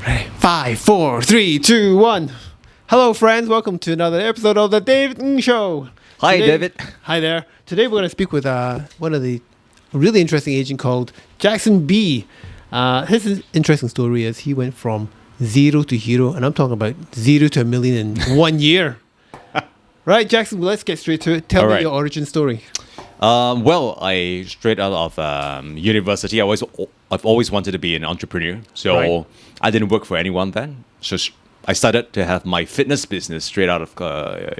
Five, four, three, two, one. Hello, friends. Welcome to another episode of the David Ng Show. Hi, Today- David. Hi there. Today we're going to speak with one of the really interesting agent called Jackson B. His interesting story is he went from zero to hero, and I'm talking about 0 to a million in 1 year. Right, Jackson. Let's get straight to it. Tell All me right. your origin story. Well, I straight out of university, I've always wanted to be an entrepreneur. So Right. I didn't work for anyone then. So I started to have my fitness business straight out of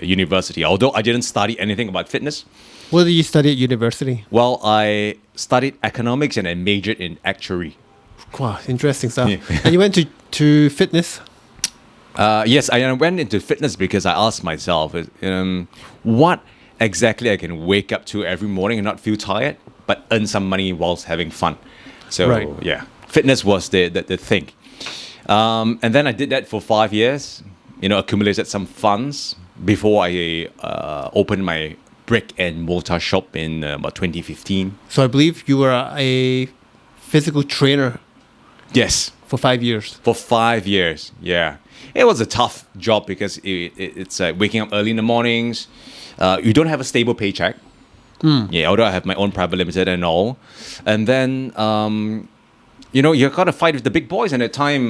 university. Although I didn't study anything about fitness. What did you study at university? Well, I studied economics and I majored in actuary. Wow, interesting stuff. Yeah. And you went to fitness? Yes, I went into fitness because I asked myself, what exactly I can wake up to every morning and not feel tired, but earn some money whilst having fun. So Right. yeah, fitness was the thing. And then I did that for 5 years, accumulated some funds before I opened my brick and mortar shop in about 2015. So I believe you were a physical trainer Yes. for 5 years. For 5 years, yeah. It was a tough job because it's waking up early in the mornings. You don't have a stable paycheck. Yeah, although I have my own private limited and all. And then, you got to fight with the big boys. And at the time,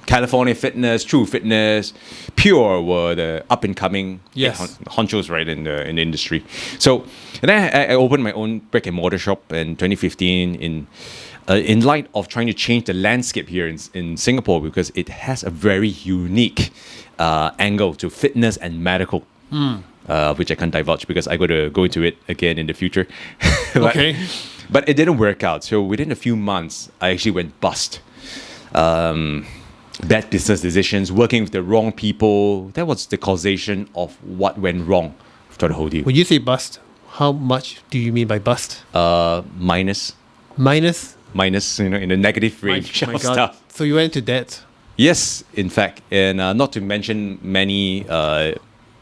California Fitness, True Fitness, Pure were the up and coming Yes. honchos right in the industry. So, and then I opened my own brick and mortar shop in 2015 in light of trying to change the landscape here in Singapore because it has a very unique angle to fitness and medical, which I can't divulge because I got to go into it again in the future. Okay. But it didn't work out. So within a few months, I actually went bust. Bad business decisions, working with the wrong people. That was the causation of what went wrong for the whole deal. When you say bust, how much do you mean by bust? Minus, Minus? in the negative range My of God. stuff. So you went into debt. Yes, in fact, and not to mention many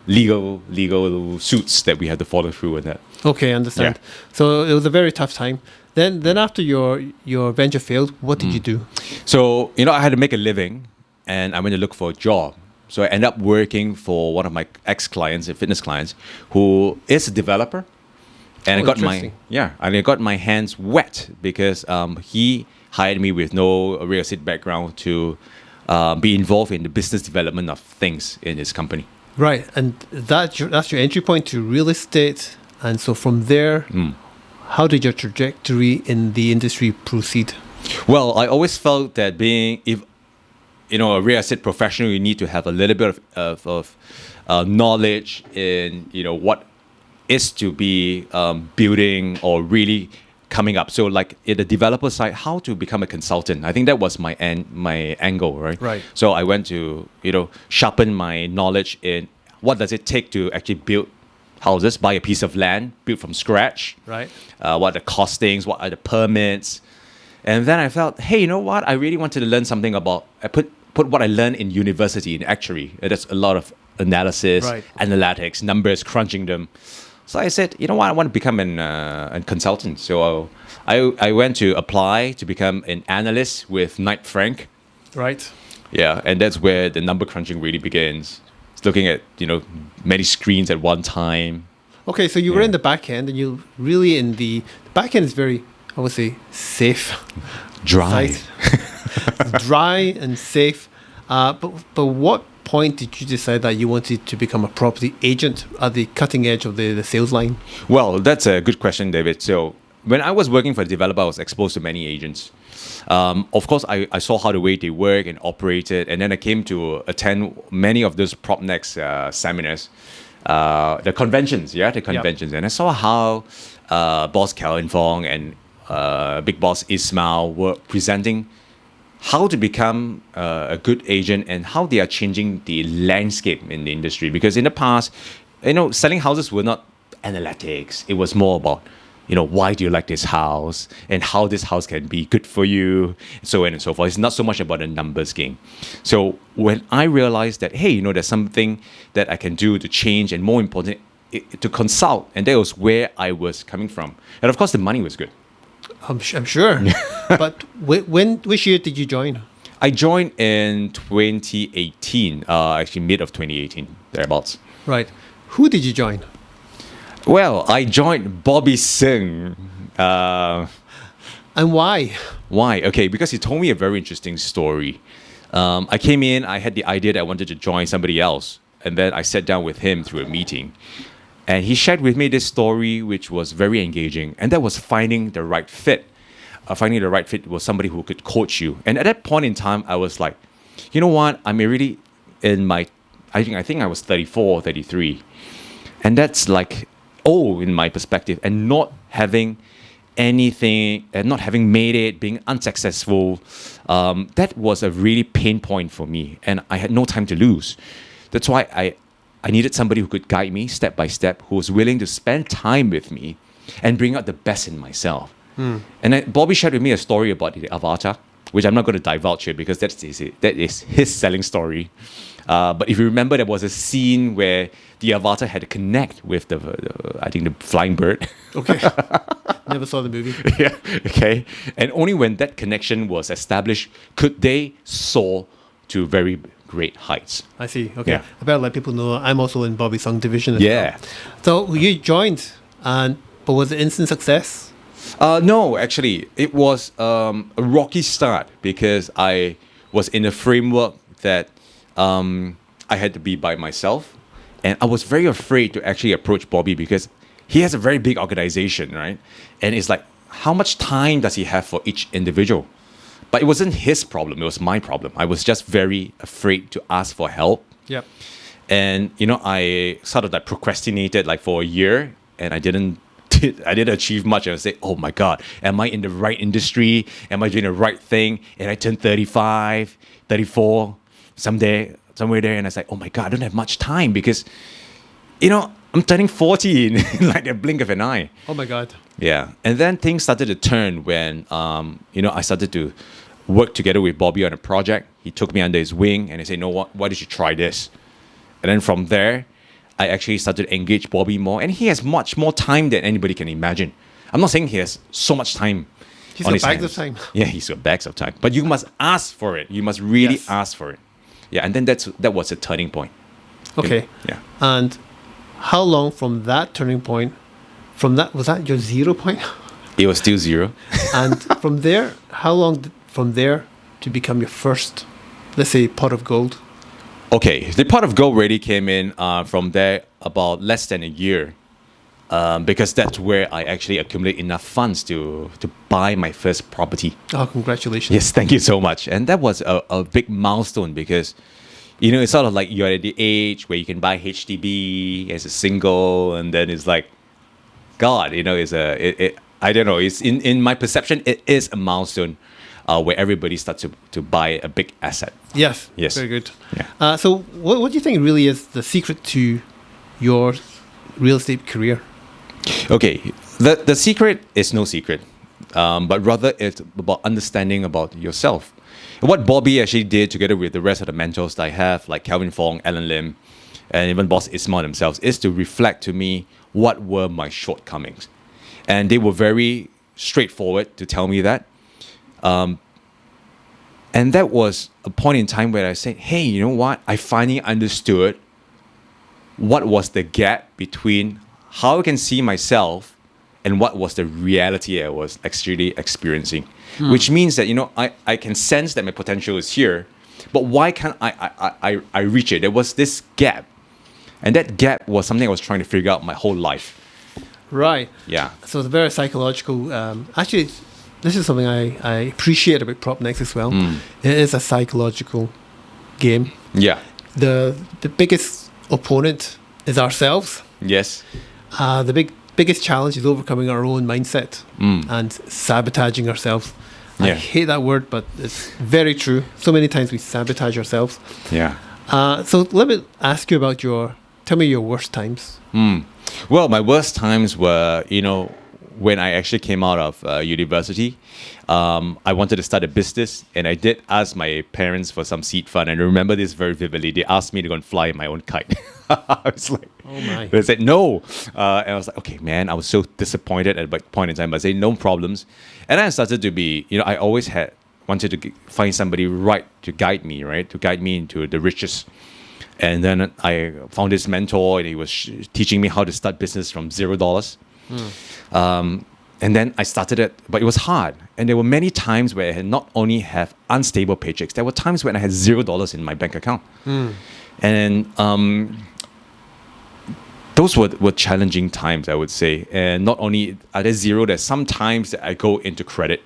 legal suits that we had to follow through with that. Okay, I understand. Yeah. So it was a very tough time. Then after your venture failed, what did you do? So, I had to make a living and I went to look for a job. So I ended up working for one of my ex-clients, fitness clients, who is a developer. And Oh, interesting. I got my hands wet because he hired me with no real estate background to be involved in the business development of things in his company. Right, and that's your entry point to real estate. And so from there, how did your trajectory in the industry proceed? Well, I always felt that being a real estate professional, you need to have a little bit of knowledge in what is to be building or really coming up. So like in the developer side, how to become a consultant. I think that was my angle, right? Right. So I went to sharpen my knowledge in what does it take to actually build houses, buy a piece of land, build from scratch. Right. What are the costings, what are the permits. And then I felt, hey, you know what? I really wanted to learn something about, I put what I learned in university in actuary. There's a lot of analysis, Right. analytics, numbers, crunching them. So I said, you know what? I want to become a consultant. So I went to apply to become an analyst with Knight Frank. Right. Yeah, and that's where the number crunching really begins. It's looking at, many screens at one time. Okay, so you were Yeah. in the back end, and you really in the back end is very, I would say, safe. Dry. Site. Dry and safe. But what point did you decide that you wanted to become a property agent at the cutting edge of the sales line? Well, that's a good question, David. So when I was working for a developer, I was exposed to many agents. Of course, I saw how the way they work and operated, and then I came to attend many of those PropNext seminars, the conventions, and I saw how Boss Calvin Fong and Big Boss Ismail were presenting how to become a good agent and how they are changing the landscape in the industry. Because in the past, selling houses were not analytics. It was more about, why do you like this house and how this house can be good for you, so on and so forth. It's not so much about a numbers game. So when I realized that, hey, there's something that I can do to change and more important, to consult, and that was where I was coming from. And of course, the money was good. I'm sure. But which year did you join? I joined in 2018, actually mid of 2018, thereabouts. Right. Who did you join? Well, I joined Bobby Singh. And why? Why? Okay, because he told me a very interesting story. I came in, I had the idea that I wanted to join somebody else, and then I sat down with him through a meeting. And he shared with me this story, which was very engaging, and that was finding the right fit. Finding the right fit was somebody who could coach you. And at that point in time, I was like, you know what? I'm already in my, I think I was 34 or 33. And that's like, in my perspective, and not having anything, and not having made it, being unsuccessful, that was a really pain point for me. And I had no time to lose. That's why I needed somebody who could guide me step by step, who was willing to spend time with me and bring out the best in myself. And then Bobby shared with me a story about the avatar, which I'm not going to divulge here because that is his selling story. But if you remember, there was a scene where the avatar had to connect with I think the flying bird. Okay. Never saw the movie. Yeah. Okay. And only when that connection was established could they soar to very great heights. I see. Okay. Yeah. I better let people know I'm also in Bobby Sung division as Yeah. well. So you joined, but was it instant success? No, actually, it was a rocky start because I was in a framework that I had to be by myself. And I was very afraid to actually approach Bobby because he has a very big organization, right? And it's like, how much time does he have for each individual? But it wasn't his problem, it was my problem. I was just very afraid to ask for help. Yep. And, I sort of like procrastinated like for a year and I didn't achieve much. I would say, oh my God, am I in the right industry? Am I doing the right thing? And I turned 35, 34, somewhere there. And I was like, oh my God, I don't have much time because, I'm turning 40 in like a blink of an eye. Oh my God. Yeah. And then things started to turn when, I started to work together with Bobby on a project. He took me under his wing and he said, no, why don't you try this? And then from there, I actually started to engage Bobby more, and he has much more time than anybody can imagine. I'm not saying he has so much time. He's on got his bags hands. of time. Yeah, he's got bags of time. But you must ask for it. You must really Yes. ask for it. Yeah, and then that was a turning point. Okay. Yeah. And how long from that turning point, was that your 0 point? It was still zero. And from there, how long from there to become your first, let's say, pot of gold? Okay, the pot of gold really came in from there about less than a year, because that's where I actually accumulate enough funds to buy my first property. Oh, congratulations. Yes, thank you so much. And that was a big milestone because, it's sort of like you're at the age where you can buy HDB as a single, and then it's like, God, I don't know. It's in my perception, it is a milestone where everybody starts to buy a big asset. Yes. Yes. Very good. Yeah. So what do you think really is the secret to your real estate career? Okay, the secret is no secret, but rather it's about understanding about yourself. And what Bobby actually did together with the rest of the mentors that I have, like Calvin Fong, Alan Lim, and even Boss Ismail themselves, is to reflect to me what were my shortcomings. And they were very straightforward to tell me that. And that was a point in time where I said, hey, you know what? I finally understood what was the gap between how I can see myself and what was the reality I was actually experiencing. Which means that, I can sense that my potential is here, but why can't I reach it? There was this gap. And that gap was something I was trying to figure out my whole life. Right. Yeah. So it's very psychological. Actually, this is something I appreciate about PropNext as well. It is a psychological game. Yeah. The biggest opponent is ourselves. Yes. The biggest challenge is overcoming our own mindset and sabotaging ourselves. I Yeah. hate that word, but it's very true. So many times we sabotage ourselves. Yeah. So let me ask you about tell me your worst times. Well, my worst times were, when I actually came out of university. I wanted to start a business, and I did ask my parents for some seed fund. And I remember this very vividly. They asked me to go and fly my own kite. I was like, Oh my. they said no. And I was like, okay, man, I was so disappointed at that point in time. But I said, no problems. And then I started to be, I always had wanted to find somebody right to guide me, right? To guide me into the riches. And then I found this mentor, and he was teaching me how to start business from $0. And then I started it, but it was hard. And there were many times where I had not only have unstable paychecks, there were times when I had $0 in my bank account. And those were challenging times, I would say. And not only are there zero, there's sometimes that I go into credit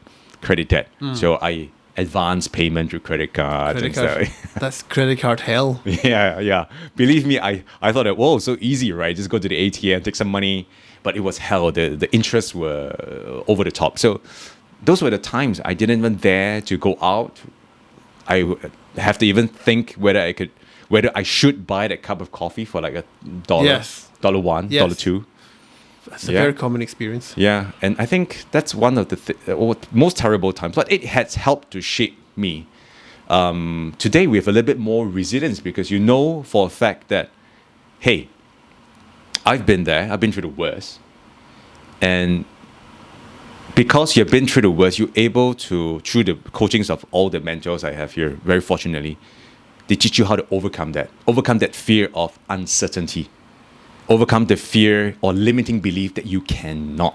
debt. So I advance payment through credit cards. Credit and card. stuff. That's credit card hell. Yeah. Believe me, I thought that, whoa, so easy, right? Just go to the ATM, take some money. But it was hell. The interests were over the top. So those were the times I didn't even dare to go out. I have to even think whether I should buy that cup of coffee for like $1, Yes. $1, Yes. $2. That's a Yeah. very common experience. Yeah, and I think that's one of the most terrible times. But it has helped to shape me. Today we have a little bit more resilience because you know for a fact that, hey, I've been there. I've been through the worst. And because you've been through the worst, you're able to, through the coachings of all the mentors I have here, very fortunately, they teach you how to overcome that fear of uncertainty, overcome the fear or limiting belief that you cannot.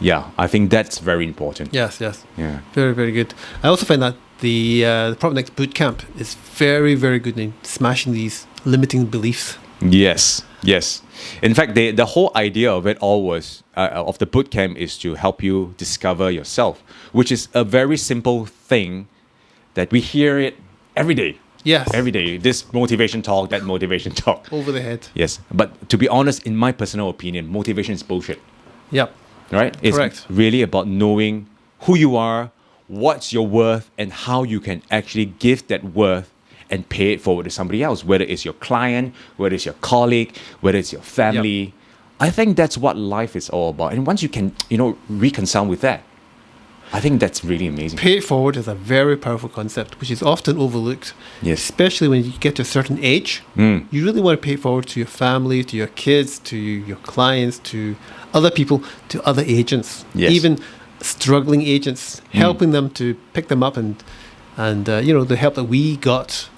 Yeah, I think that's very important. Yes. Yeah. Very, very good. I also find that the Profit Next Bootcamp is very, very good in smashing these limiting beliefs. Yes. In fact, the whole idea of it all was of the bootcamp is to help you discover yourself, which is a very simple thing that we hear it every day. Yes. Every day, this motivation talk, that motivation talk. Over the head. Yes, but to be honest, in my personal opinion, motivation is bullshit. Yep. Right? It's Correct. really about knowing who you are, what's your worth, and how you can actually give that worth and pay it forward to somebody else, whether it's your client, whether it's your colleague, whether it's your family. I think that's what life is all about. And once you can, reconcile with that, I think that's really amazing. Pay it forward is a very powerful concept, which is often overlooked. Yes. Especially when you get to a certain age. You really want to pay it forward to your family, to your kids, to your clients, to other people, to other agents. Yes. Even struggling agents, helping them to pick them up and the help that we got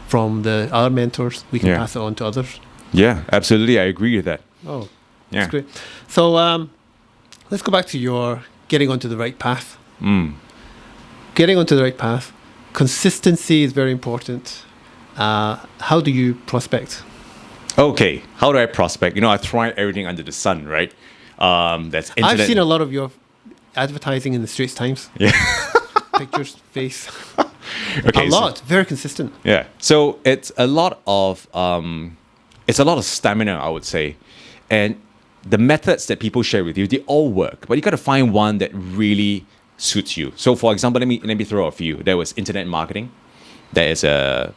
from the other mentors, we can Yeah. pass it on to others. Yeah, absolutely. I agree with that. Oh, Yeah. that's great. So let's go back to your getting onto the right path. Getting onto the right path. Consistency is very important. How do you prospect? Okay, how do I prospect? I try everything under the sun, right? That's internet. I've seen a lot of your advertising in the Straits Times. Yeah. Pictures, face. Okay, a so- lot. Very consistent. Yeah. So it's a lot of stamina, I would say, and the methods that people share with you, they all work, but you got to find one that really suits you. So, for example, let me throw a few. There was internet marketing. There is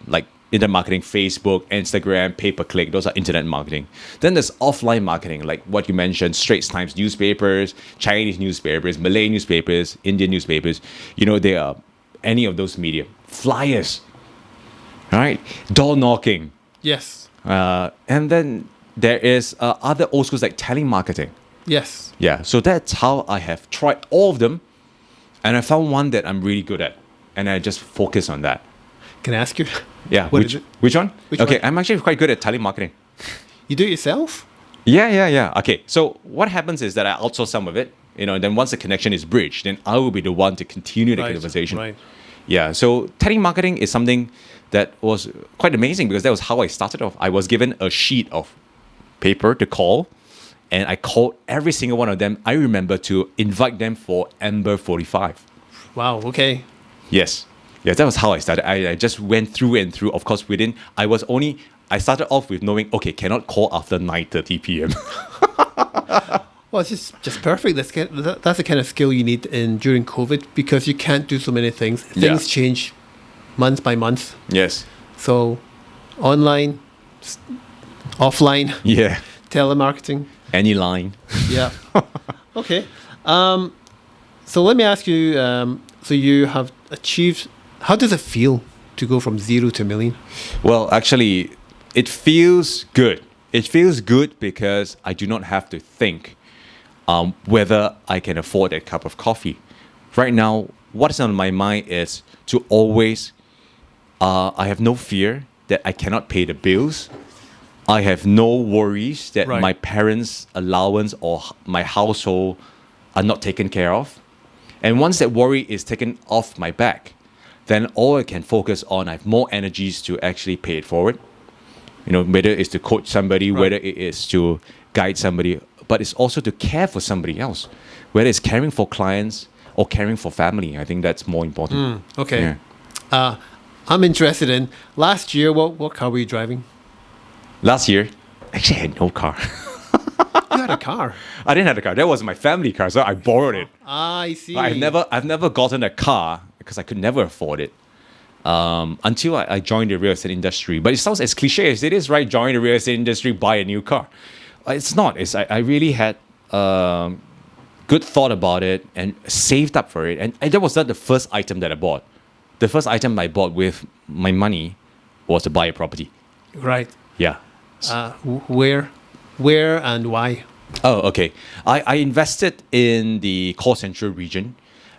like internet marketing, Facebook, Instagram, pay-per-click. Those are internet marketing. Then there's offline marketing, like what you mentioned: Straits Times newspapers, Chinese newspapers, Malay newspapers, Indian newspapers. They are any of those media. Flyers, right? Door knocking. Yes. And then there is other old schools like telemarketing. Yes. Yeah, so that's how I have tried all of them, and I found one that I'm really good at, and I just focus on that. Can I ask you? Yeah, What which is it? which one? Which Okay, one? I'm actually quite good at telemarketing. You do it yourself? Yeah. Okay, so what happens is that I outsource some of it, and then once the connection is bridged, then I will be the one to continue the conversation. Right. Yeah, so telemarketing is something that was quite amazing because that was how I started off. I was given a sheet of paper to call, and I called every single one of them. I remember to invite them for Amber 45. Wow. Okay. Yes. Yeah, that was how I started. I just went through and through. Of course, I started off with knowing, okay, cannot call after 9:30 p.m. Well, it's just perfect. That's the kind of skill you need during COVID because you can't do so many things. Things change month by month. Yes. So, online, offline, Yeah. telemarketing. Any line. Yeah. Okay. So let me ask you. So you have achieved. How does it feel to go from 0 to $1 million? Well, actually, it feels good. It feels good because I do not have to think whether I can afford a cup of coffee. Right now, what is on my mind is to always, I have no fear that I cannot pay the bills. I have no worries that Right. my parents' allowance or my household are not taken care of. And once that worry is taken off my back, then all I can focus on, I have more energies to actually pay it forward. You know, whether it's to coach somebody, Right. whether it is to guide somebody, but it's also to care for somebody else, whether it's caring for clients or caring for family. I think that's more important. Okay. Yeah. I'm interested in last year. What car were you driving? Last year, actually, I had no car. You had a car. I didn't have a car. That was my family car, so I borrowed it. I see. I've never gotten a car because I could never afford it until I joined the real estate industry. But it sounds as cliche as it is, right? Join the real estate industry, buy a new car. It's not. I really had good thought about it and saved up for it. And that was not the first item that I bought. The first item I bought with my money was to buy a property. Right. Yeah. Where and why? Oh, okay. I invested in the Core Central region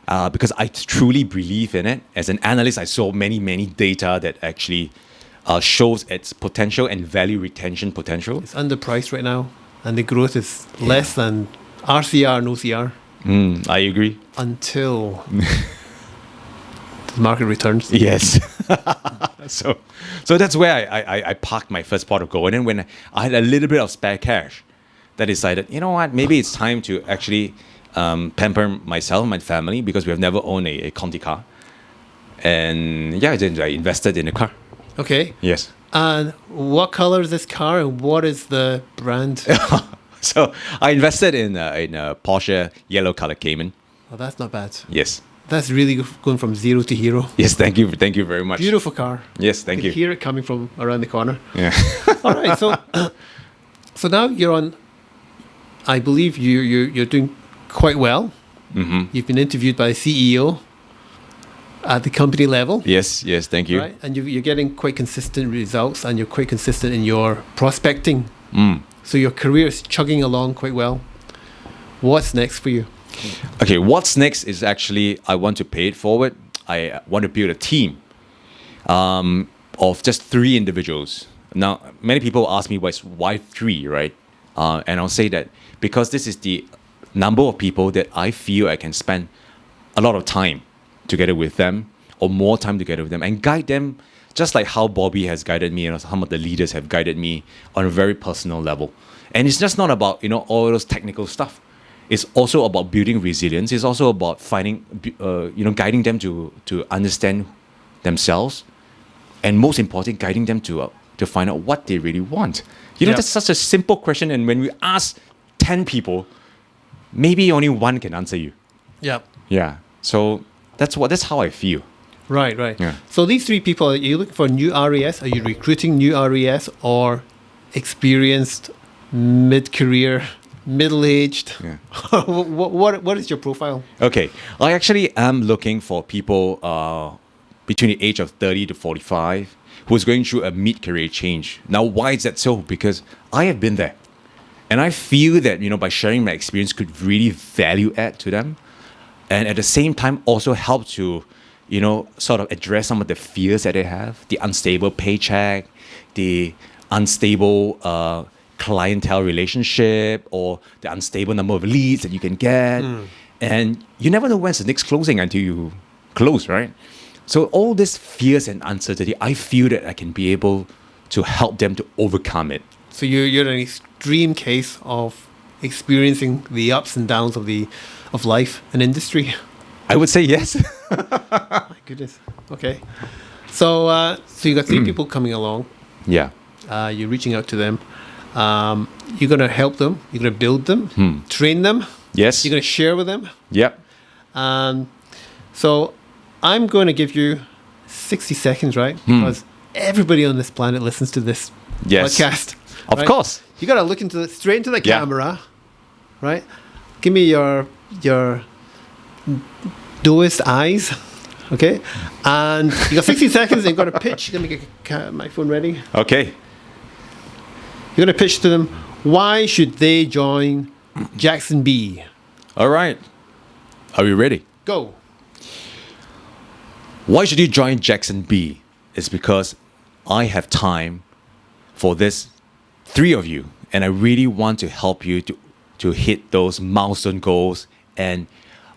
because I truly believe in it. As an analyst, I saw many data that actually shows its potential and value retention potential. It's underpriced right now, and the growth is less than RCR, no CR, I agree. until the market returns. Yes. so that's where I parked my first pot of gold. And then when I had a little bit of spare cash, I decided, you know what, maybe it's time to actually pamper myself and my family because we have never owned a Conti car. And yeah, then I invested in a car. Okay. Yes. And what color is this car, and what is the brand? So I invested in a Porsche yellow color Cayman. Oh, that's not bad. Yes. That's really going from zero to hero. Yes, thank you very much. Beautiful car. Yes, thank You you. can hear it coming from around the corner. Yeah. All right, so now you're on. I believe you're doing quite well. Mm-hmm. You've been interviewed by a CEO at the company level, Yes, thank you. right? And you're getting quite consistent results, and you're quite consistent in your prospecting. So your career is chugging along quite well. What's next for you? Okay, what's next is actually I want to pay it forward. I want to build a team of just 3 individuals. Now, many people ask me why 3, right? And I'll say that because this is the number of people that I feel I can spend a lot of time together with them or more time together with them and guide them just like how Bobby has guided me and some of the leaders have guided me on a very personal level. And it's just not about, all those technical stuff. It's also about building resilience. It's also about finding, guiding them to understand themselves, and most important, guiding them to find out what they really want. Yep. That's such a simple question, and when we ask 10 people, maybe only 1 can answer you. Yeah. Yeah. So that's how I feel. Right. Yeah. So these 3 people, are you looking for new RES? Are you recruiting new RES or experienced, mid-career, middle-aged? Yeah. what is your profile? Okay. I actually am looking for people between the age of 30 to 45 who's going through a mid-career change. Now, why is that so? Because I have been there. And I feel that, by sharing my experience could really value add to them. And at the same time, also help to, sort of address some of the fears that they have, the unstable paycheck, the unstable clientele relationship, or the unstable number of leads that you can get. And you never know when's the next closing until you close, right? So all these fears and uncertainty, I feel that I can be able to help them to overcome it. So you're an extreme case of experiencing the ups and downs of life and industry. I would say yes. My goodness. Okay. So you got 3 people coming along. Yeah. You're reaching out to them. You're going to help them. You're going to build them, train them. Yes. You're going to share with them. Yep. So I'm going to give you 60 seconds, right? Because everybody on this planet listens to this Yes. podcast. Of right? course. You got to look straight into the Yeah. camera, right? Give me your doest eyes, okay? And you got 60 seconds. And you've got to pitch. Let me get my phone ready. Okay. You're going to pitch to them. Why should they join Jackson B? All right. Are we ready? Go. Why should you join Jackson B? It's because I have time for this three of you, and I really want to help you to hit those milestone goals and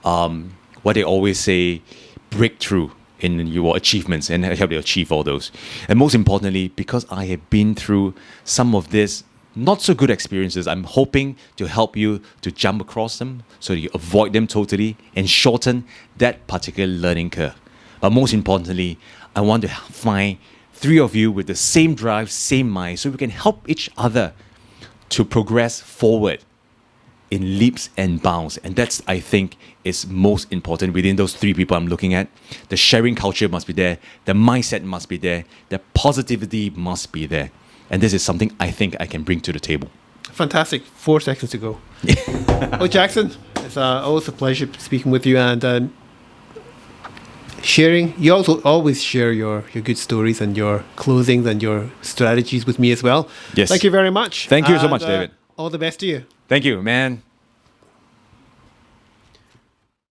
what they always say, breakthrough in your achievements, and help you achieve all those. And most importantly, because I have been through some of this not so good experiences, I'm hoping to help you to jump across them so you avoid them totally and shorten that particular learning curve. But most importantly, I want to find three of you with the same drive, same mind, so we can help each other to progress forward in leaps and bounds. And that's, I think, is most important within those three people I'm looking at. The sharing culture must be there, the mindset must be there, the positivity must be there. And this is something I think I can bring to the table. Fantastic. 4 seconds to go. Oh, Jackson, it's always a pleasure speaking with you and sharing. You also always share your good stories and your closings and your strategies with me as well. Yes. Thank you very much. Thank you so much, David. All the best to you. Thank you, man.